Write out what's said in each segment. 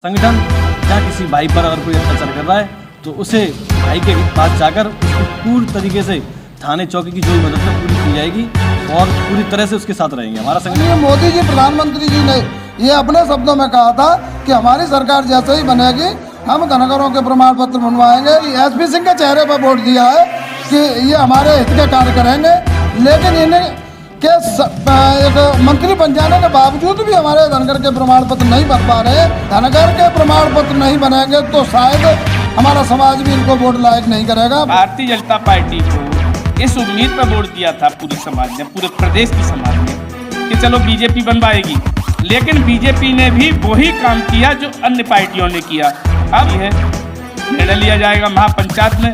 संगठन या किसी भाई पर अगर कोई अत्याचार कर रहा है तो उसे भाई के पास जाकर उसको पूरी तरीके से थाने चौकी की जो भी मदद है पूरी की जाएगी और पूरी तरह से उसके साथ रहेंगे। हमारा संगठन मोदी जी प्रधानमंत्री जी ने ये अपने शब्दों में कहा था कि हमारी सरकार जैसे ही बनेगी हम धनगरों के प्रमाण पत्र बनवाएंगे। एसपी सिंह के चेहरे पर वोट दिया है कि ये हमारे हित के कार्य करेंगे, लेकिन इन्हें के एक मंत्री बन जाने के बावजूद भी हमारे धनगर के प्रमाण पत्र नहीं बन पा रहे। धनगर के प्रमाण पत्र नहीं बनेंगे तो शायद हमारा समाज भी इनको वोट लायक नहीं करेगा। भारतीय जनता पार्टी को इस उम्मीद पर वोट दिया था पूरी समाज ने, पूरे प्रदेश की समाज ने, कि चलो बीजेपी बनवाएगी, लेकिन बीजेपी ने भी वही काम किया जो अन्य पार्टियों ने किया। अब यह निर्णय लिया जाएगा महापंचायत में,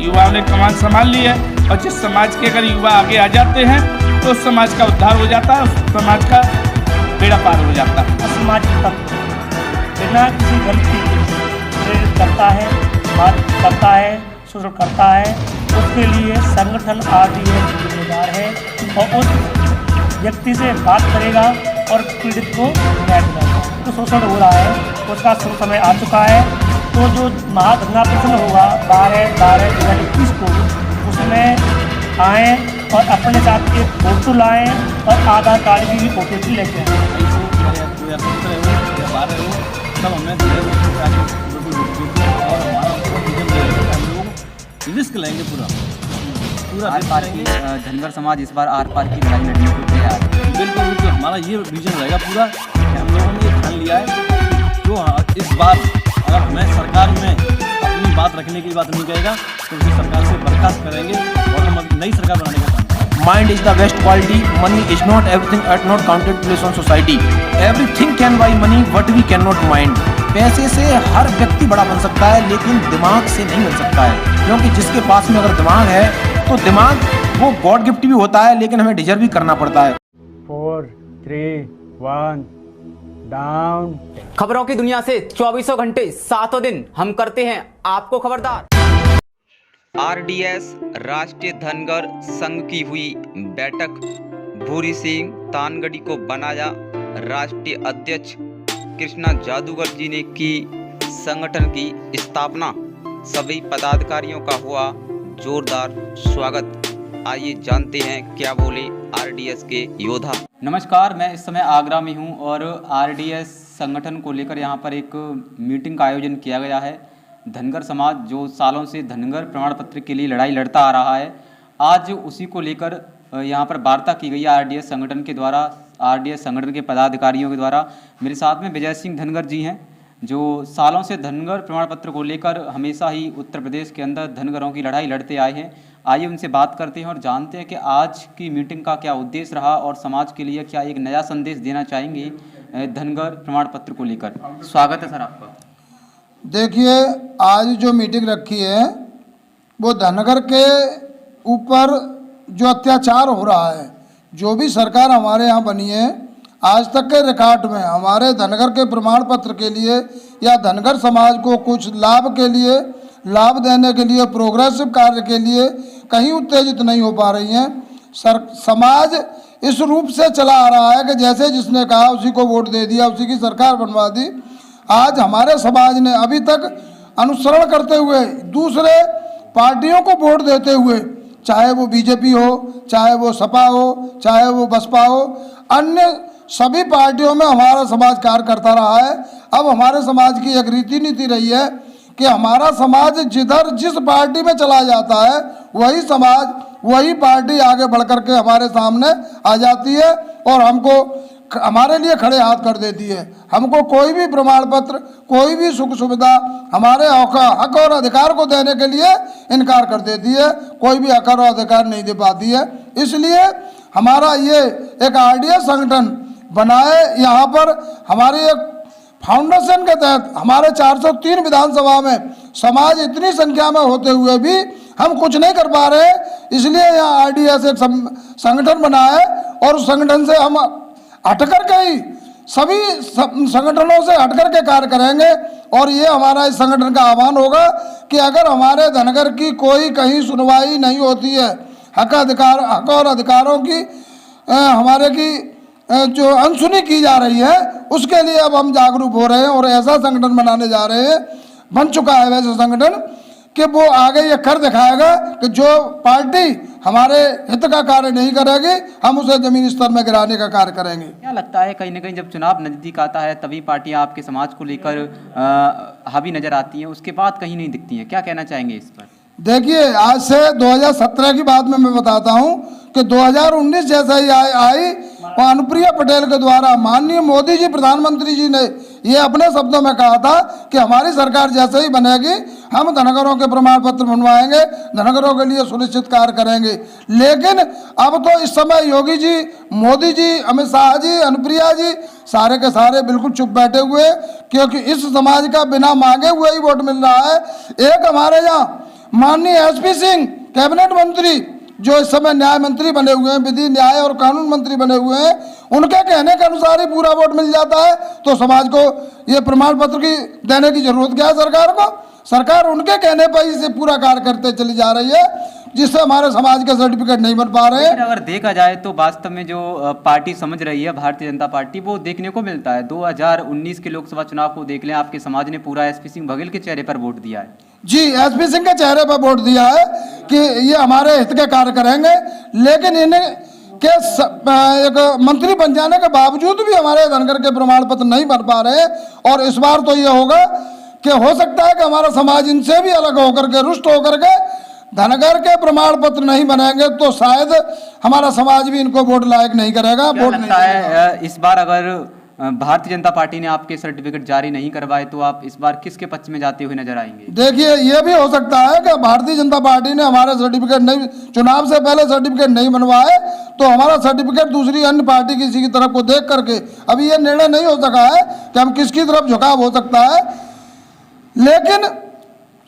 युवाओं ने कमान संभाल ली है और जिस समाज के अगर युवा आगे आ जाते हैं तो उस समाज का उद्धार हो जाता है, उस समाज का बेड़ा पार हो जाता है। असामाजिक तत्व बिना किसी गलती प्रेरित करता है, बात करता है, शोषण करता है, उसके लिए संगठन RDS जिम्मेदार है और उस व्यक्ति से बात करेगा और पीड़ित को न्याय दिलाएगा। तो शोषण हो रहा है, उसका समय आ चुका है। तो जो महाधरना प्रदर्शन होगा 12/2021 को, उसमें आएँ और अपने साथ एक फोटो लाएँ और आधार कार्ड की भी फोटो भी लेके आएँ। रिस्क लेंगे पूरा आर पार की धनगर समाज इस बार आर पार की लड़ाई लड़ने को तैयार है। बिल्कुल हमारा ये विजन रहेगा पूरा कि हम लोगों ने ये ठान लिया है जो इस बार अगर हमें सरकार में अपनी बात रखने की बात नहीं कहेगा तो उसे सरकार से बर्खास्त करेंगे और हम नई सरकार बनाने का काम करेंगे। Mind is the best quality. Money is not everything at not counted place on society. Everything can buy money, but we cannot mind. पैसे से हर व्यक्ति बड़ा बन सकता है, लेकिन दिमाग से नहीं बन सकता है, क्योंकि जिसके पास में अगर दिमाग है तो दिमाग वो गॉड गिफ्ट भी होता है, लेकिन हमें डिजर्व भी करना पड़ता है। 4, 3, 1 डाउन। खबरों की दुनिया से 24 घंटे 7 दिन हम करते हैं आपको खबरदार। RDS राष्ट्रीय धनगर संघ की हुई बैठक, भूरी सिंह तानगढ़ी को बनाया राष्ट्रीय अध्यक्ष, कृष्णा जादूगर जी ने की संगठन की स्थापना, सभी पदाधिकारियों का हुआ जोरदार स्वागत। आइए जानते हैं क्या बोले RDS के योद्धा। नमस्कार, मैं इस समय आगरा में हूं और RDS संगठन को लेकर यहां पर एक मीटिंग का आयोजन किया गया है। धनगर समाज जो सालों से धनगर प्रमाण पत्र के लिए लड़ाई लड़ता आ रहा है, आज उसी को लेकर यहाँ पर वार्ता की गई है RDS संगठन के द्वारा, RDS संगठन के पदाधिकारियों के द्वारा। मेरे साथ में विजय सिंह धनगर जी हैं जो सालों से धनगर प्रमाण पत्र को लेकर हमेशा ही उत्तर प्रदेश के अंदर धनगरों की लड़ाई लड़ते आए हैं। आइए उनसे बात करते हैं और जानते हैं कि आज की मीटिंग का क्या उद्देश्य रहा और समाज के लिए क्या एक नया संदेश देना चाहेंगे धनगर प्रमाण पत्र को लेकर। स्वागत है सर आपका। देखिए, आज जो मीटिंग रखी है वो धनगर के ऊपर जो अत्याचार हो रहा है, जो भी सरकार हमारे यहाँ बनी है आज तक के रिकॉर्ड में हमारे धनगर के प्रमाण पत्र के लिए या धनगर समाज को कुछ लाभ के लिए, लाभ देने के लिए, प्रोग्रेसिव कार्य के लिए कहीं उत्तेजित नहीं हो पा रही हैं। समाज इस रूप से चला आ रहा है कि जैसे जिसने कहा उसी को वोट दे दिया, उसी की सरकार बनवा दी। आज हमारे समाज ने अभी तक अनुसरण करते हुए दूसरे पार्टियों को वोट देते हुए, चाहे वो बीजेपी हो, चाहे वो सपा हो, चाहे वो बसपा हो, अन्य सभी पार्टियों में हमारा समाज कार्य करता रहा है। अब हमारे समाज की एक रीति नीति रही है कि हमारा समाज जिधर जिस पार्टी में चला जाता है वही समाज, वही पार्टी आगे बढ़ कर के हमारे सामने आ जाती है और हमको हमारे लिए खड़े हाथ कर देती है। हमको कोई भी प्रमाण पत्र, कोई भी सुख सुविधा हमारे हक और अधिकार को देने के लिए इनकार कर देती है, कोई भी हक और अधिकार नहीं दे पाती है। इसलिए हमारा ये एक RDS संगठन बनाए, यहाँ पर हमारी एक फाउंडेशन के तहत हमारे 403 विधानसभा में समाज इतनी संख्या में होते हुए भी हम कुछ नहीं कर पा रहे, इसलिए यहाँ RDS एक संगठन बना है और उस संगठन से हम हटकर के ही सभी संगठनों से हटकर के कार्य करेंगे। और ये हमारा इस संगठन का आह्वान होगा कि अगर हमारे धनगर की कोई कहीं सुनवाई नहीं होती है, हक और अधिकारों की हमारे की जो अनसुनी की जा रही है उसके लिए अब हम जागरूक हो रहे हैं और ऐसा संगठन बनाने जा रहे हैं, बन चुका है वैसे संगठन कि वो आगे ये कर दिखाएगा कि जो पार्टी हमारे हित का कार्य नहीं करेगी हम उसे जमीनी स्तर में गिराने का कार्य करेंगे। क्या लगता है कहीं ना कहीं जब चुनाव नज़दीक आता है तभी पार्टियां आपके समाज को लेकर हावी नजर आती हैं, उसके बाद कहीं नहीं दिखती हैं, क्या कहना चाहेंगे इस पर? देखिए, आज से 2017 की बात में मैं बताता हूं कि 2019 जैसा ही आई और अनुप्रिया पटेल के द्वारा माननीय मोदी जी प्रधानमंत्री जी ने ये अपने शब्दों में कहा था कि हमारी सरकार जैसे ही बनेगी हम धनगरों के प्रमाण पत्र बनवाएंगे, धनगरों के लिए सुनिश्चित कार्य करेंगे। लेकिन अब तो इस समय योगी जी, मोदी जी, अमित शाह जी, अनुप्रिया जी सारे के सारे बिल्कुल चुप बैठे हुए, क्योंकि इस समाज का बिना मांगे हुए ही वोट मिल रहा है। एक हमारे यहाँ माननीय एसपी सिंह कैबिनेट मंत्री जो इस समय न्याय मंत्री बने हुए हैं, विधि न्याय और कानून मंत्री बने हुए हैं, उनके कहने के अनुसार ही पूरा वोट मिल जाता है। तो समाज को ये प्रमाण पत्र की देने की जरूरत क्या है सरकार को? सरकार उनके कहने पर ही से पूरा कार्य करते चली जा रही है, जिससे हमारे समाज के सर्टिफिकेट नहीं बन पा रहे हैं। अगर देखा जाए तो वास्तव में जो पार्टी समझ रही है भारतीय जनता पार्टी, वो देखने को मिलता है। 2019 के लोकसभा चुनाव को देख लें, आपके समाज ने पूरा एसपी सिंह बघेल के चेहरे पर वोट दिया है। जी, एसपी सिंह के चेहरे पर वोट दिया है कि ये हमारे हित के कार्य करेंगे, लेकिन इन्हें के एक मंत्री बन जाने के बावजूद भी हमारे धनगर के प्रमाण पत्र नहीं बन पा रहे। और इस बार तो ये होगा कि हो सकता है कि हमारा समाज इनसे भी अलग होकर के, रुष्ट होकर के धनगर के प्रमाण पत्र नहीं बनेंगे तो शायद हमारा समाज भी इनको वोट लायक नहीं करेगा। क्या लगता है इस बार अगर भारतीय जनता पार्टी ने आपके सर्टिफिकेट जारी नहीं करवाए तो आप इस बार किसके पक्ष में जाते हुए नजर आएंगे? देखिए, ये भी हो सकता है कि भारतीय जनता पार्टी ने हमारे सर्टिफिकेट नहीं, चुनाव से पहले सर्टिफिकेट नहीं बनवाए तो हमारा सर्टिफिकेट दूसरी अन्य पार्टी किसी की तरफ को देख करके, अभी ये निर्णय नहीं हो सका है कि हम किसकी तरफ झुकाव हो सकता है, लेकिन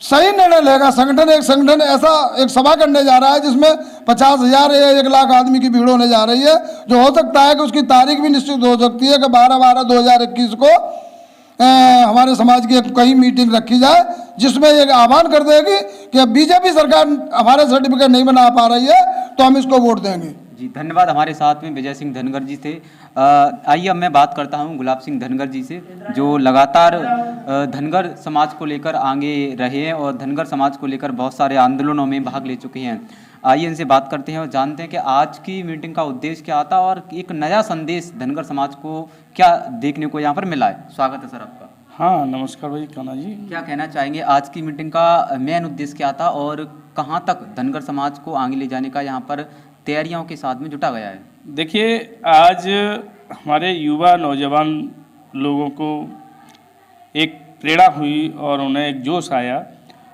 सही निर्णय लेगा संगठन। एक संगठन ऐसा एक सभा करने जा रहा है जिसमें 50,000 या 1 लाख आदमी की भीड़ होने जा रही है, जो हो सकता है कि उसकी तारीख भी निश्चित हो सकती है कि 12/12/2021 को हमारे समाज की कहीं मीटिंग रखी जाए, जिसमें एक आह्वान कर देगी कि बीजेपी सरकार हमारे सर्टिफिकेट नहीं बना पा रही है तो हम इसको वोट देंगे। जी धन्यवाद। हमारे साथ में विजय सिंह धनगर जी थे। आइए अब मैं बात करता हूं गुलाब सिंह धनगर जी से, जो लगातार धनगर समाज को लेकर आगे रहे हैं और धनगर समाज को लेकर बहुत सारे आंदोलनों में भाग ले चुके हैं। आइए इनसे बात करते हैं और जानते हैं कि आज की मीटिंग का उद्देश्य क्या था और एक नया संदेश धनगर समाज को क्या देखने को यहाँ पर मिला है। स्वागत है सर आपका। हाँ नमस्कार भाई कान्हा जी। क्या कहना चाहेंगे, आज की मीटिंग का मेन उद्देश्य क्या था और कहाँ तक धनगर समाज को आगे ले जाने का यहाँ पर तैयारियों के साथ में जुटा गया है? देखिए, आज हमारे युवा नौजवान लोगों को एक प्रेरणा हुई और उन्हें एक जोश आया,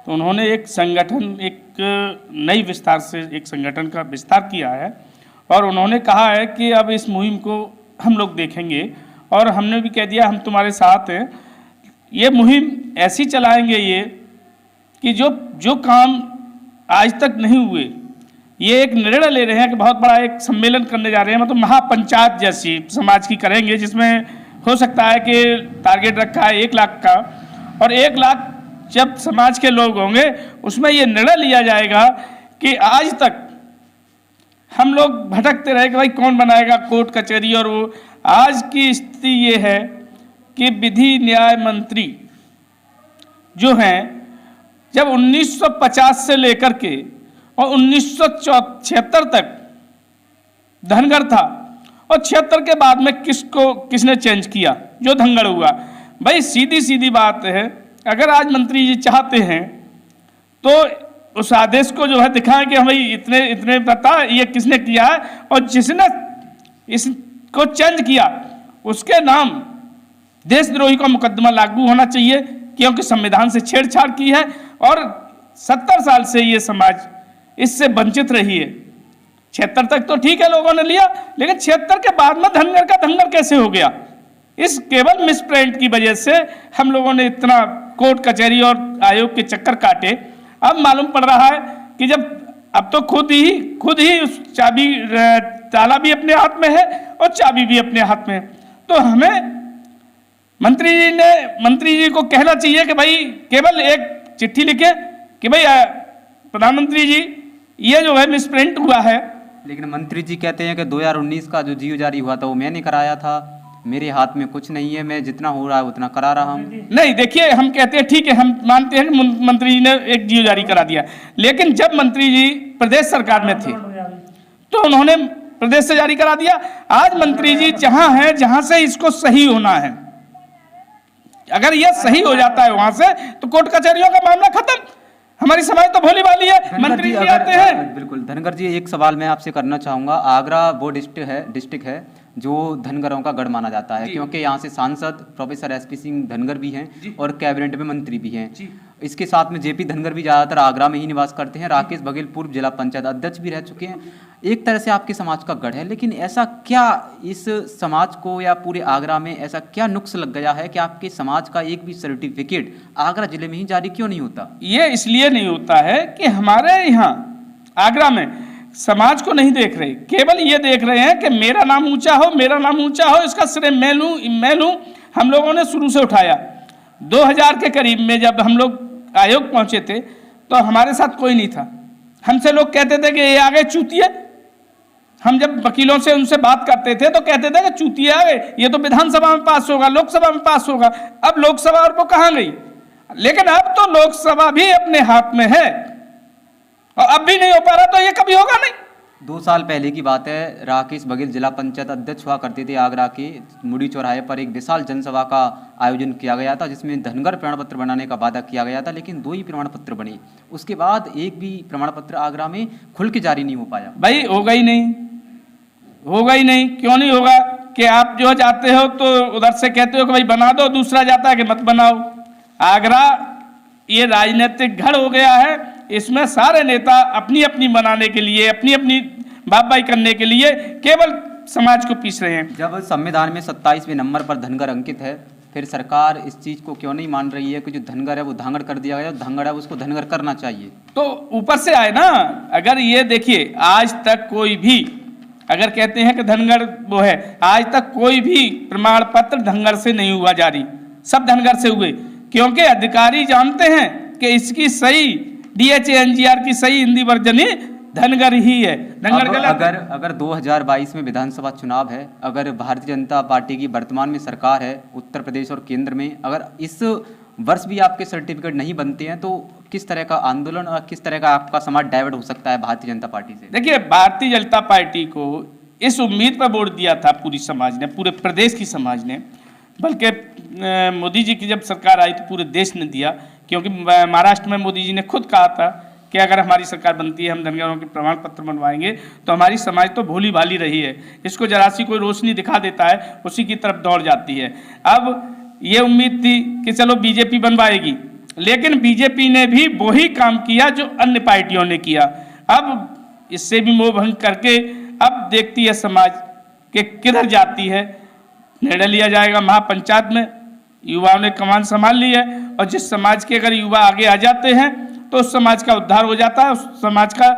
तो उन्होंने एक संगठन, एक नई विस्तार से एक संगठन का विस्तार किया है और उन्होंने कहा है कि अब इस मुहिम को हम लोग देखेंगे और हमने भी कह दिया हम तुम्हारे साथ हैं। ये मुहिम ऐसी चलाएंगे ये कि जो काम आज तक नहीं हुए, ये एक निर्णय ले रहे हैं कि बहुत बड़ा एक सम्मेलन करने जा रहे हैं, मतलब महापंचायत जैसी समाज की करेंगे, जिसमें हो सकता है कि टारगेट रखा है 1 लाख का, और 1 लाख जब समाज के लोग होंगे उसमें ये निर्णय लिया जाएगा कि आज तक हम लोग भटकते रहे कि भाई कौन बनाएगा कोर्ट कचहरी, और वो आज की स्थिति ये है कि विधि न्याय मंत्री जो हैं, जब 1950 से लेकर के और 1976 तक धनगर था और 76 के बाद में किसने चेंज किया? जो धनगर हुआ। भाई सीधी सीधी बात है, अगर आज मंत्री जी चाहते हैं तो उस आदेश को जो है दिखाएं कि भाई इतने बता ये किसने किया है, और जिसने इसको चेंज किया उसके नाम देशद्रोही का मुकदमा लागू होना चाहिए, क्योंकि संविधान से छेड़छाड़ की है और 70 साल से ये समाज इससे वंचित रही है। 76 तक तो ठीक है लोगों ने लिया, लेकिन 76 के बाद में धनगर का धनगर कैसे हो गया? इस केवल मिसप्रिंट की वजह से हम लोगों ने इतना कोर्ट कचहरी और आयोग के चक्कर काटे। अब मालूम पड़ रहा है कि जब अब तो खुद ही उस चाबी, ताला भी अपने हाथ में है और चाबी भी अपने हाथ में है, तो हमें मंत्री जी को कहना चाहिए कि भाई केवल एक चिट्ठी लिखे कि भाई प्रधानमंत्री जी ये जो है मिसप्रिंट हुआ है, लेकिन मंत्री जी कहते हैं कि 2019 का जो जीओ जारी हुआ था वो मैंने कराया था, मेरे हाथ में कुछ नहीं है, मैं जितना हो रहा है उतना करा रहा हूँ। नहीं, देखिए, हम कहते हैं ठीक है, हम मानते हैं कि मंत्री जी ने एक जीओ जारी करा दिया, लेकिन जब मंत्री जी प्रदेश सरकार में थे तो उन्होंने प्रदेश से जारी करा दिया। आज मंत्री जी जहां है, जहां से इसको सही होना है, अगर यह सही हो जाता है वहां से, तो कोर्ट कचहरियों का मामला खत्म। हमारी समाज तो भोली भाली है, मंत्री जी आते हैं। बिल्कुल धनगर जी, एक सवाल मैं आपसे करना चाहूँगा। आगरा वो डिस्ट्रिक्ट है जो धनगरों का गढ़ माना जाता है, क्योंकि यहाँ से सांसद प्रोफेसर एसपी सिंह धनगर भी हैं और कैबिनेट में मंत्री भी हैं। इसके साथ में जेपी धनगर भी ज़्यादातर आगरा में ही निवास करते हैं। राकेश बघेल पूर्व जिला पंचायत अध्यक्ष भी रह चुके हैं। एक तरह से आपके समाज का गढ़ है, लेकिन ऐसा क्या इस समाज को या पूरे आगरा में ऐसा क्या नुक्स लग गया है कि आपके समाज का एक भी सर्टिफिकेट आगरा जिले में ही जारी क्यों नहीं होता? ये इसलिए नहीं होता है कि हमारे यहाँ आगरा में समाज को नहीं देख रहे, केवल ये देख रहे हैं कि मेरा नाम ऊंचा हो, मेरा नाम ऊंचा हो, इसका श्रेय मैं लूं। हम लोगों ने शुरू से उठाया। 2000 के करीब में जब हम लोग आयोग पहुंचे थे तो हमारे साथ कोई नहीं था। हमसे लोग कहते थे कि ये आ गए चूतिए। हम जब वकीलों से उनसे बात करते थे तो कहते थे कि चूतिए आ गए, ये तो विधानसभा में पास होगा, लोकसभा में पास होगा। अब लोकसभा और वो कहाँ गई? लेकिन अब तो लोकसभा भी अपने हाथ में है और अब भी नहीं हो पा रहा, तो ये कभी होगा नहीं। 2 साल पहले की बात है, राकेश बघेल जिला पंचायत अध्यक्ष हुआ करते थे। आगरा के मुड़ी चौराहे पर एक विशाल जनसभा का आयोजन किया गया था, जिसमें धनगर प्रमाण पत्र बनाने का वादा किया गया था, लेकिन 2 ही प्रमाण पत्र बने। उसके बाद एक भी प्रमाण पत्र आगरा में खुल के जारी नहीं हो पाया। भाई होगा ही नहीं, होगा ही नहीं। क्यों नहीं होगा? कि आप जो जाते हो तो उधर से कहते हो कि भाई बना दो, दूसरा जाता है कि मत बनाओ। आगरा ये राजनीतिक घर हो गया है, इसमें सारे नेता अपनी अपनी बनाने के लिए, अपनी अपनी बाबाई करने के लिए केवल समाज को पीस रहे हैं। जब संविधान में 27वें नंबर पर धनगर अंकित है, फिर सरकार इस चीज़ को क्यों नहीं मान रही है कि जो धनगर है वो धांगड़ कर दिया गया, धांगड़ है उसको धनगर करना चाहिए? तो ऊपर से आए ना। अगर ये देखिए, आज तक कोई भी अगर कहते हैं कि धनगर वो है, आज तक कोई भी प्रमाण पत्र धनगर से नहीं हुआ जारी, सब धनगर से हुए, क्योंकि अधिकारी जानते हैं कि इसकी सही DHA-NGR की सही हिंदी वर्जन ही धनगर ही है। धनगर गलत। अगर 2022 में विधानसभा चुनाव है, अगर भारतीय जनता पार्टी की वर्तमान में सरकार है उत्तर प्रदेश और केंद्र में, अगर इस वर्ष भी आपके सर्टिफिकेट नहीं बनते हैं तो किस तरह का आंदोलन और किस तरह का आपका समाज डाइवर्ट हो सकता है भारतीय जनता पार्टी से? देखिए, भारतीय जनता पार्टी को इस उम्मीद पर वोट दिया था पूरी समाज ने, पूरे प्रदेश की समाज ने, बल्कि मोदी जी की जब सरकार आई तो पूरे देश ने दिया, क्योंकि महाराष्ट्र में मोदी जी ने खुद कहा था कि अगर हमारी सरकार बनती है, हम धनगरों के प्रमाण पत्र बनवाएंगे। तो हमारी समाज तो भोली भाली रही है, इसको जरा सी कोई रोशनी दिखा देता है उसी की तरफ दौड़ जाती है। अब ये उम्मीद थी कि चलो बीजेपी बनवाएगी, लेकिन बीजेपी ने भी वही काम किया जो अन्य पार्टियों ने किया। अब इससे भी मोह भंग करके अब देखती है समाज कि किधर जाती है। निर्णय लिया जाएगा महापंचायत में, युवाओं ने कमान संभाल ली है, और जिस समाज के अगर युवा आगे आ जाते हैं तो उस समाज का उद्धार हो जाता है, उस समाज का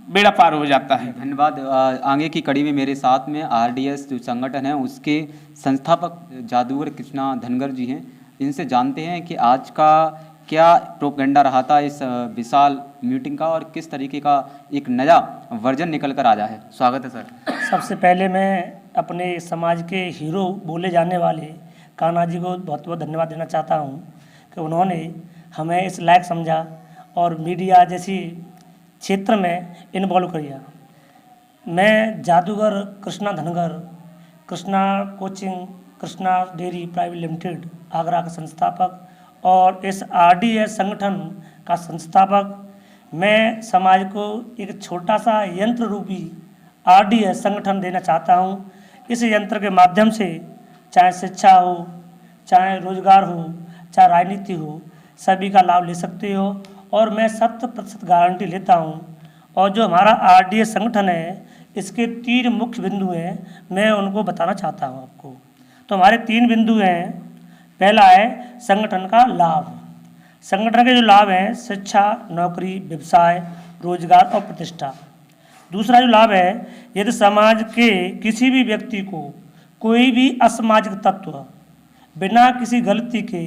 बेड़ा पार हो जाता है। धन्यवाद। आगे की कड़ी में मेरे साथ में RDS जो संगठन है उसके संस्थापक जादूगर कृष्णा धनगर जी हैं। इनसे जानते हैं कि आज का क्या प्रोपेगेंडा रहा था इस विशाल मीटिंग का और किस तरीके का एक नया वर्जन निकल कर आया है। स्वागत है सर। सबसे पहले मैं अपने समाज के हीरो बोले जाने वाले कान्हा जी को बहुत बहुत धन्यवाद देना चाहता हूँ कि उन्होंने हमें इस लायक समझा और मीडिया जैसी क्षेत्र में इन्वॉल्व किया। मैं जादूगर Krishna Dhangar, Krishna coaching, Krishna dairy private limited Agra का संस्थापक और इस RDS संगठन का संस्थापक, मैं समाज को एक छोटा सा यंत्र रूपी RDS संगठन देना चाहता हूँ। इस यंत्र के माध्यम से चाहे शिक्षा हो, चाहे रोजगार हो, चाहे राजनीति हो, सभी का लाभ ले सकते हो और मैं 100% गारंटी लेता हूँ। और जो हमारा RDS संगठन है इसके 3 मुख्य बिंदु हैं, मैं उनको बताना चाहता हूँ आपको। तो हमारे 3 बिंदु हैं। पहला है संगठन का लाभ। संगठन के जो लाभ हैं, शिक्षा, नौकरी, व्यवसाय, रोजगार और प्रतिष्ठा। दूसरा जो लाभ है, यदि समाज के किसी भी व्यक्ति को कोई भी असामाजिक तत्व बिना किसी गलती के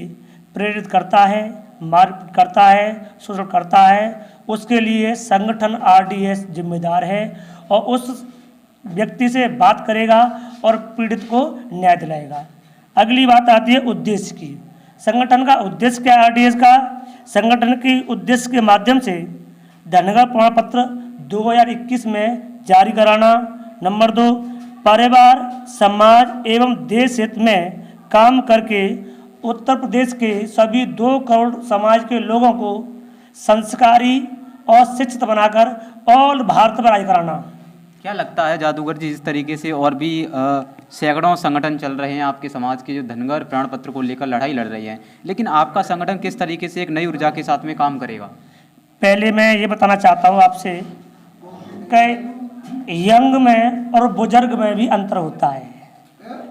प्रेरित करता है, मारपीट करता है, शोषण करता है, उसके लिए संगठन आरडीएस जिम्मेदार है और उस व्यक्ति से बात करेगा और पीड़ित को न्याय दिलाएगा। अगली बात आती है उद्देश्य की। संगठन का उद्देश्य क्या है? आरडीएस का संगठन के उद्देश्य के माध्यम से धनगर प्रमाण पत्र 2021 में जारी कराना। नंबर 2, परिवार, समाज एवं देश हित में काम करके उत्तर प्रदेश के सभी 2 करोड़ समाज के लोगों को संस्कारी और शिक्षित बनाकर ऑल भारत में राज कराना। क्या लगता है जादूगर जी, इस तरीके से और भी सैकड़ों संगठन चल रहे हैं आपके समाज के जो धनगर प्रमाण पत्र को लेकर लड़ाई लड़ रहे हैं, लेकिन आपका संगठन किस तरीके से एक नई ऊर्जा के साथ में काम करेगा? पहले मैं ये बताना चाहता हूँ आपसे कि यंग में और बुजुर्ग में भी अंतर होता है।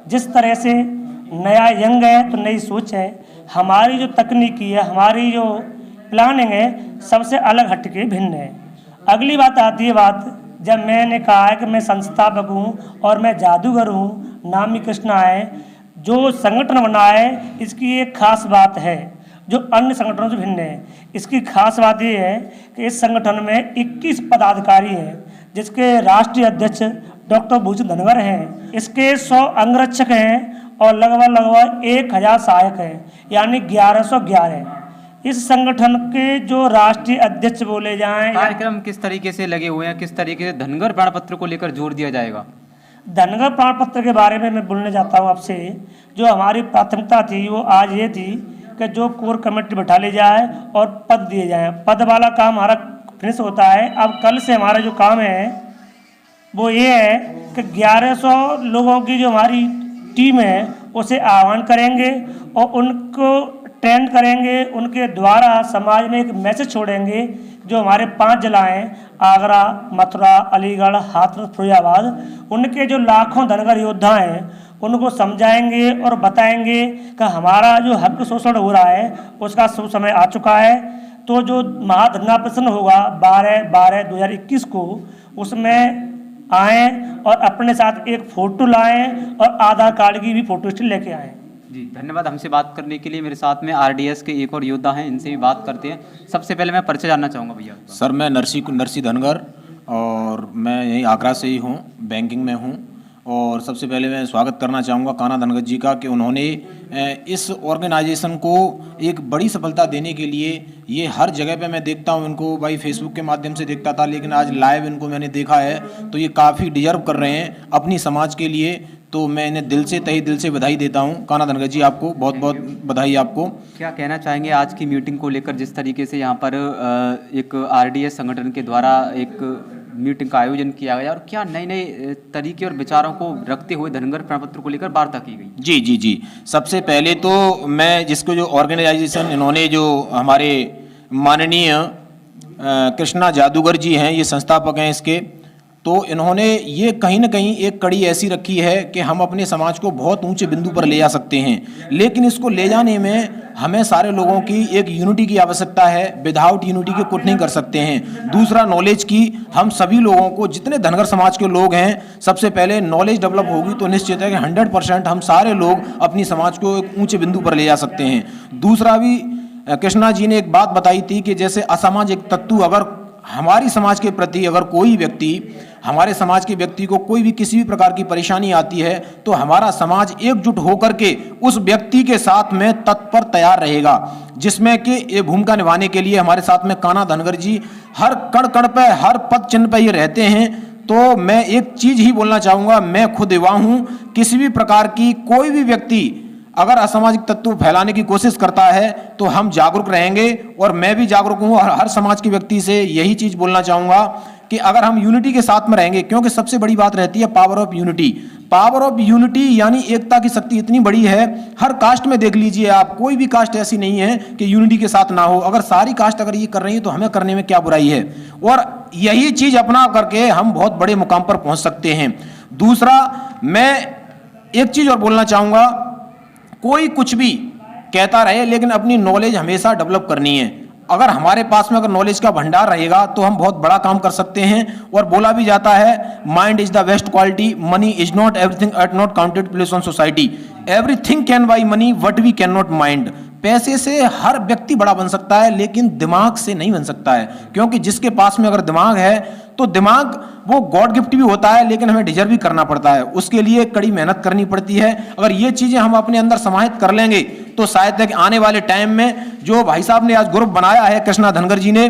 जिस तरह से नया यंग है तो नई सोच है, हमारी जो तकनीकी है, हमारी जो प्लानिंग है, सबसे अलग हटके भिन्न है। अगली बात आती है जब मैंने कहा है कि मैं संस्थापक हूँ और मैं जादूगर हूँ, नाम ही कृष्णा है। जो संगठन बना है इसकी एक खास बात है जो अन्य संगठनों से भिन्न है। इसकी खास बात ये है कि इस संगठन में 21 पदाधिकारी हैं, जिसके राष्ट्रीय अध्यक्ष डॉक्टर भूषण धनगर हैं। इसके 100 अंगरक्षक हैं और लगभग 1000 सहायक हैं, यानी 1111। इस संगठन के जो राष्ट्रीय अध्यक्ष बोले जाएं, कार्यक्रम किस तरीके से लगे हुए हैं, किस तरीके से धनगर प्रमाण पत्र को लेकर जोर दिया जाएगा? धनगर प्रमाण पत्र के बारे में मैं बोलने जाता हूं आपसे। जो हमारी प्राथमिकता थी वो आज ये थी कि जो कोर कमेटी बैठा ली जाए और पद दिए जाएं। पद वाला काम हमारा फिनिश होता है। अब कल से हमारा जो काम है वो ये है कि 1100 लोगों की जो हमारी टीम है उसे आह्वान करेंगे और उनको ट्रेंड करेंगे। उनके द्वारा समाज में एक मैसेज छोड़ेंगे। जो हमारे 5 जिला हैं, आगरा, मथुरा, अलीगढ़, हाथरस, फिरोजाबाद, उनके जो लाखों धनगर योद्धा हैं उनको समझाएंगे और बताएंगे कि हमारा जो हक शोषण हो रहा है उसका शुभ समय आ चुका है। तो जो महाधरना प्रदर्शन होगा 12/12/2021 को, उसमें आएँ और अपने साथ एक फ़ोटो लाएं और आधार कार्ड की भी फोटो स्टिल लेके आएँ। जी, धन्यवाद हमसे बात करने के लिए। मेरे साथ में आरडीएस के एक और योद्धा हैं, इनसे भी बात करते हैं। सबसे पहले मैं परिचय जानना चाहूँगा भैया। सर, मैं नरसी धनगर और मैं यहीं आगरा से ही हूँ, बैंकिंग में हूँ। और सबसे पहले मैं स्वागत करना चाहूँगा कान्हा धनगर जी का कि उन्होंने इस ऑर्गेनाइजेशन को एक बड़ी सफलता देने के लिए, ये हर जगह पे मैं देखता हूँ इनको, भाई फेसबुक के माध्यम से देखता था, लेकिन आज लाइव इनको मैंने देखा है तो ये काफ़ी डिजर्व कर रहे हैं अपनी समाज के लिए। तो मैं इन्हें दिल से, तहे दिल से बधाई देता हूँ। कान्हा धनगर जी, आपको बहुत बहुत बधाई। आपको क्या कहना चाहेंगे आज की मीटिंग को लेकर, जिस तरीके से यहाँ पर एक आरडीएस संगठन के द्वारा एक मीटिंग का आयोजन किया गया और क्या नए नए तरीके और विचारों को रखते हुए धनगर प्रमाण पत्र को लेकर वार्ता की गई? जी, सबसे पहले तो मैं जिसको जो ऑर्गेनाइजेशन इन्होंने, जो हमारे माननीय कृष्णा जादूगर जी हैं, ये संस्थापक हैं इसके, तो इन्होंने ये कहीं ना कहीं एक कड़ी ऐसी रखी है कि हम अपने समाज को बहुत ऊंचे बिंदु पर ले जा सकते हैं, लेकिन इसको ले जाने में हमें सारे लोगों की एक यूनिटी की आवश्यकता है। विदाउट यूनिटी के कुछ नहीं कर सकते हैं। दूसरा, नॉलेज की, हम सभी लोगों को, जितने धनगर समाज के लोग हैं, सबसे पहले नॉलेज डेवलप होगी तो निश्चित है कि 100% हम सारे लोग अपनी समाज को एक ऊंचे बिंदु पर ले जा सकते हैं। दूसरा भी कृष्णा जी ने एक बात बताई थी कि जैसे असामाजिक तत्व अगर हमारी समाज के प्रति, अगर कोई व्यक्ति, हमारे समाज के व्यक्ति को कोई भी किसी भी प्रकार की परेशानी आती है तो हमारा समाज एकजुट होकर के उस व्यक्ति के साथ में तत्पर तैयार रहेगा, जिसमें कि ये भूमिका निभाने के लिए हमारे साथ में कान्हा धनगर जी हर कण कण पे, हर पद चिन्ह पे ये रहते हैं। तो मैं एक चीज ही बोलना चाहूँगा, मैं खुद युवा हूँ, किसी भी प्रकार की कोई भी व्यक्ति अगर असामाजिक तत्व फैलाने की कोशिश करता है तो हम जागरूक रहेंगे। और मैं भी जागरूक हूँ और हर समाज के व्यक्ति से यही चीज़ बोलना चाहूँगा कि अगर हम यूनिटी के साथ में रहेंगे, क्योंकि सबसे बड़ी बात रहती है power of unity. Power of unity यानी एकता की शक्ति इतनी बड़ी है, हर कास्ट में देख लीजिए आप, कोई भी कास्ट ऐसी नहीं है कि यूनिटी के साथ ना हो। अगर सारी कास्ट अगर ये कर रही है तो हमें करने में क्या बुराई है, और यही चीज़ अपना करके हम बहुत बड़े मुकाम पर पहुँच सकते हैं। दूसरा, मैं एक चीज़ और बोलना चाहूँगा, कोई कुछ भी कहता रहे लेकिन अपनी नॉलेज हमेशा डेवलप करनी है। अगर हमारे पास में अगर नॉलेज का भंडार रहेगा तो हम बहुत बड़ा काम कर सकते हैं। और बोला भी जाता है, mind is the best quality, money is not everything at not counted place on society, everything can buy money what we can not mind. पैसे से हर व्यक्ति बड़ा बन सकता है, लेकिन दिमाग से नहीं बन सकता है, क्योंकि जिसके पास में अगर दिमाग है तो दिमाग वो गॉड गिफ्ट भी होता है, लेकिन हमें डिजर्व भी करना पड़ता है, उसके लिए कड़ी मेहनत करनी पड़ती है। अगर ये चीजें हम अपने अंदर समाहित कर लेंगे तो शायद तक आने वाले टाइम में जो भाई साहब ने आज ग्रुप बनाया है कृष्णा धनगर जी ने,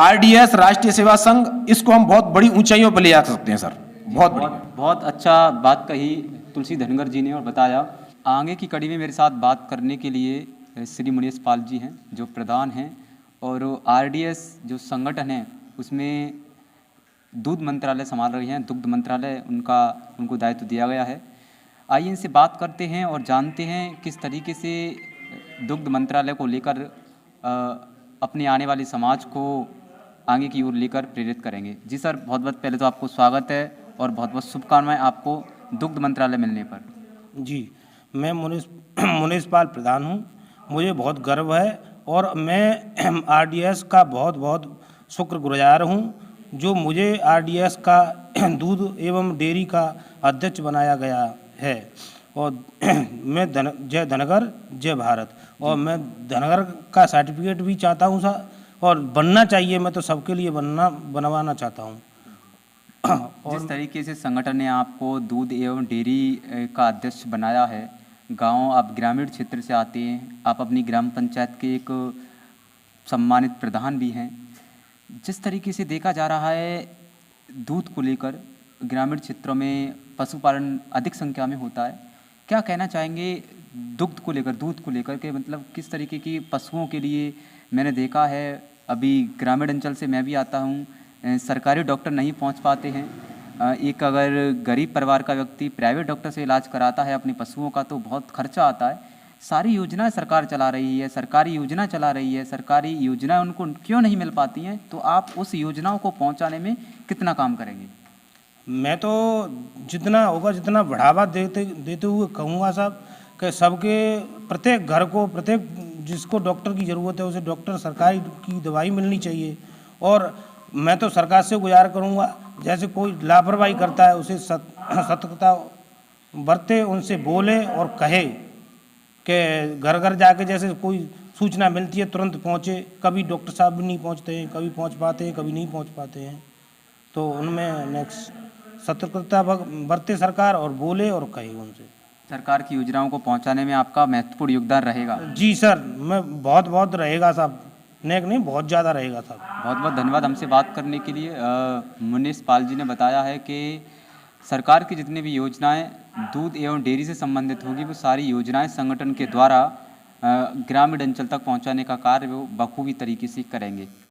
RDS राष्ट्रीय सेवा संघ, इसको हम बहुत बड़ी ऊंचाइयों पर ले जा सकते हैं सर। बहुत अच्छा बात कही तुलसी धनगर जी ने और बताया। आगे की कड़ी में मेरे साथ बात करने के लिए श्री मुनीश पाल जी हैं जो प्रधान हैं, और RDS जो संगठन है उसमें दूध मंत्रालय संभाल रही हैं, दुग्ध मंत्रालय उनको दायित्व दिया गया है। आइए इनसे बात करते हैं और जानते हैं किस तरीके से दुग्ध मंत्रालय को लेकर अपने आने वाली समाज को आगे की ओर लेकर प्रेरित करेंगे। जी सर, बहुत बहुत पहले तो आपको स्वागत है और बहुत बहुत शुभकामनाएं आपको दुग्ध मंत्रालय मिलने पर। जी, मैं मुनीश पाल प्रधान हूँ। मुझे बहुत गर्व है और मैं RDS का बहुत बहुत शुक्रगुजार हूँ जो मुझे RDS का दूध एवं डेयरी का अध्यक्ष बनाया गया है। और मैं जय धनगर जय भारत, और मैं धनगर का सर्टिफिकेट भी चाहता हूँ सर, और बनना चाहिए। मैं तो सबके लिए बनवाना चाहता हूँ। जिस तरीके से संगठन ने आपको दूध एवं डेयरी का अध्यक्ष बनाया है, गांव आप ग्रामीण क्षेत्र से आते हैं, आप अपनी ग्राम पंचायत के एक सम्मानित प्रधान भी हैं। जिस तरीके से देखा जा रहा है दूध को लेकर ग्रामीण क्षेत्रों में पशुपालन अधिक संख्या में होता है, क्या कहना चाहेंगे दुग्ध को लेकर, दूध को लेकर के मतलब किस तरीके की पशुओं के लिए? मैंने देखा है अभी ग्रामीण अंचल से मैं भी आता हूँ, सरकारी डॉक्टर नहीं पहुँच पाते हैं। एक अगर गरीब परिवार का व्यक्ति प्राइवेट डॉक्टर से इलाज कराता है अपने पशुओं का तो बहुत खर्चा आता है। सारी योजनाएं सरकार चला रही है, सरकारी योजना चला रही है, सरकारी योजनाएं उनको क्यों नहीं मिल पाती हैं? तो आप उस योजनाओं को पहुंचाने में कितना काम करेंगे? मैं तो जितना होगा जितना बढ़ावा देते हुए कहूँगा साहब कि सबके प्रत्येक घर को, प्रत्येक जिसको डॉक्टर की ज़रूरत है उसे डॉक्टर सरकारी की दवाई मिलनी चाहिए। और मैं तो सरकार से गुजारिश करूँगा, जैसे कोई लापरवाही करता है उसे सतर्कता बरते, उनसे बोले और कहे कि घर घर जाके जैसे कोई सूचना मिलती है तुरंत पहुँचे। कभी डॉक्टर साहब भी नहीं पहुँचते हैं, कभी पहुँच पाते हैं, कभी नहीं पहुँच पाते हैं। तो उनमें नेक्स्ट सतर्कता बरते सरकार और बोले और कहे उनसे। सरकार की योजनाओं को पहुंचाने में आपका महत्वपूर्ण योगदान रहेगा। जी सर, मैं बहुत रहेगा साहब, नेक नहीं बहुत ज़्यादा रहेगा साहब। बहुत बहुत धन्यवाद हमसे बात करने के लिए। मुनीश पाल जी ने बताया है कि सरकार की जितनी भी योजनाएं दूध एवं डेयरी से संबंधित होगी वो सारी योजनाएं संगठन के द्वारा ग्रामीण अंचल तक पहुंचाने का कार्य वो बखूबी तरीके से करेंगे।